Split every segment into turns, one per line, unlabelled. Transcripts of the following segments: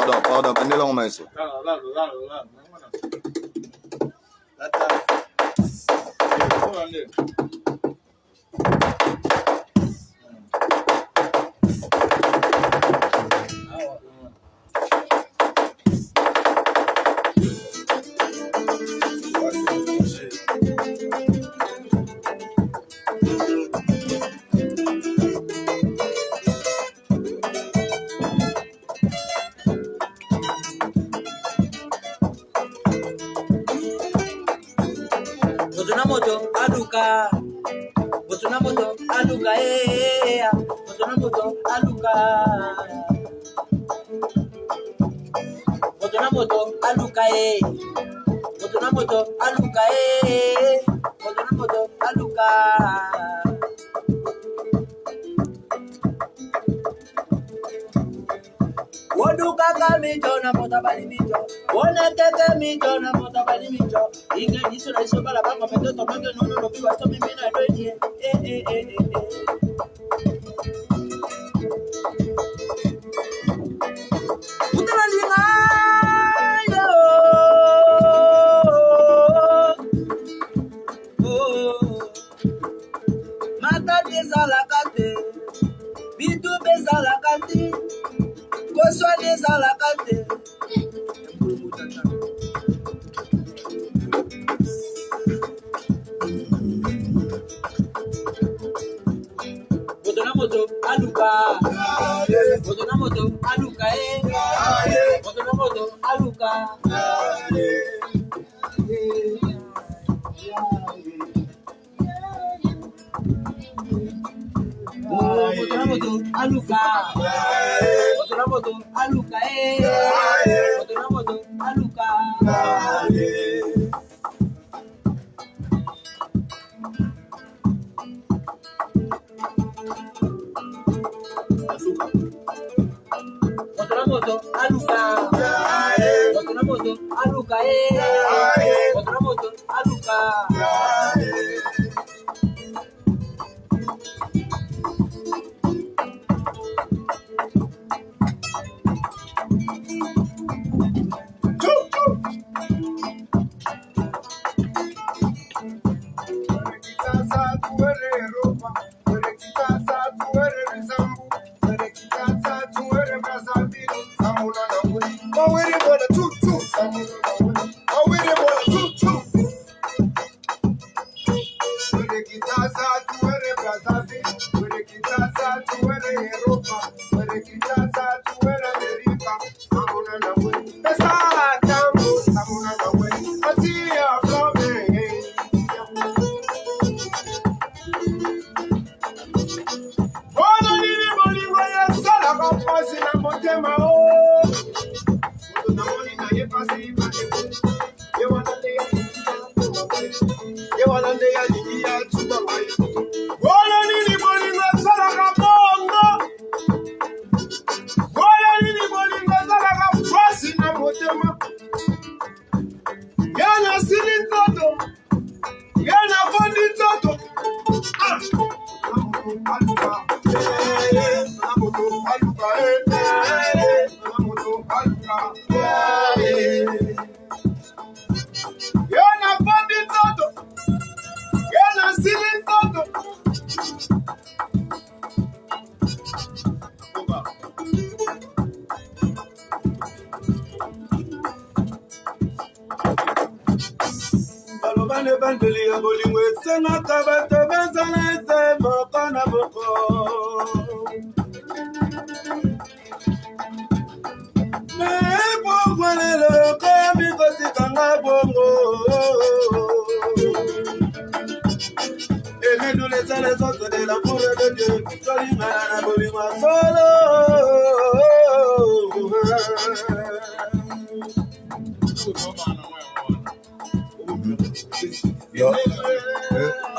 Pardon, bandela en maestro.
Moto aluka, Botuna moto aluka, Botuna moto aluka, Botuna moto aluka, Botuna moto aluka, Botuna moto aluka. Woduka kamito na mota balimito, wona tete mito na mota balimito. Inga niso na iso bala bango meto to menge no no biwa to mimi na doje. Utala linga yo. Mata bezala kate, bitu bezala kate. Soit des à la cante. Botona moto aluka, Botona moto aluka, Botona moto aluka. Botona moto aluka. Botona moto aluka, Botona moto aluka. Botona moto aluka, Botona moto aluka, Botona moto aluka.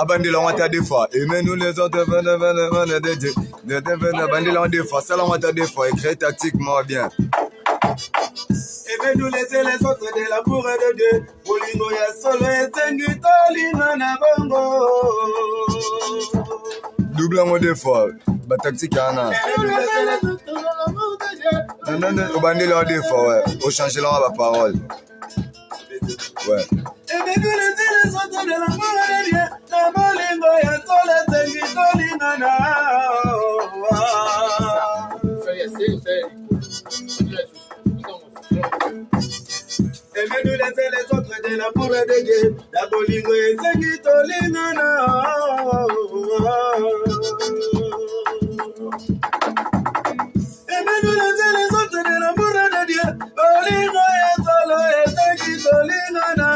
Bandila on t'a des fois, et nous les autres bandila on des fois, ça on t'a des fois, écrit tactiquement bien.
Et nous laisser les autres de l'amour de Dieu, Bolingo ya solo et tengu tolina na bongo.
Double en des fois, bah tactique ana.
Et nous laisser les autres de l'amour de Dieu.
Non, au bandit leur des fois, ouais. Au changer leur parole. Ouais.
Et bien que les îles sont de la mort, la bolingo ya sole tengi tolingana. Et bien nous laisser les autres de l'amour de Dieu, la bolingo ya tengi tolingana. Et bien nous laisser les autres de l'amour de Dieu, bolingo ya sole tengi tolingana.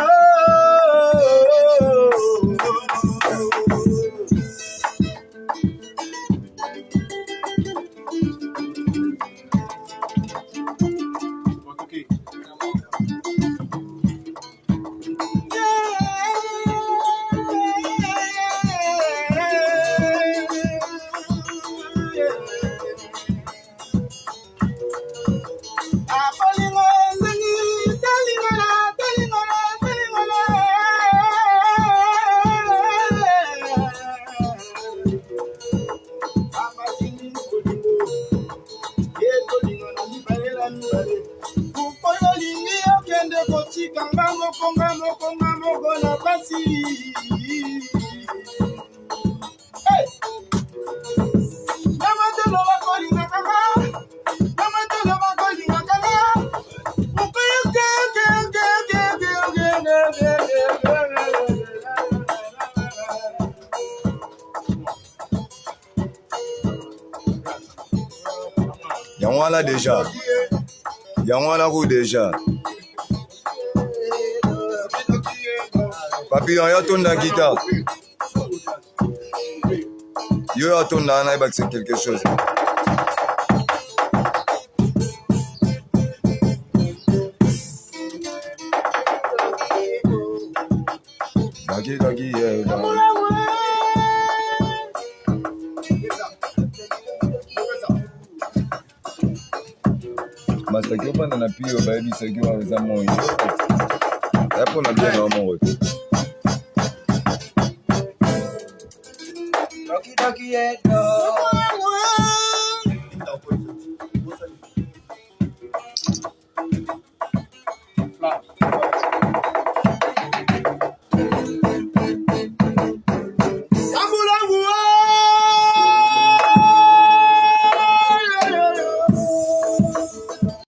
Y'a déjà. Y'a déjà. Papillon, y'a tourné la guitare. Y'a tourné la guitare, c'est quelque chose. Doggy, yeah. Mas aqui eu vou na pia, vai isso aqui uma vez a mão. É por na pia não, amor.
Doggy, yeah, dog.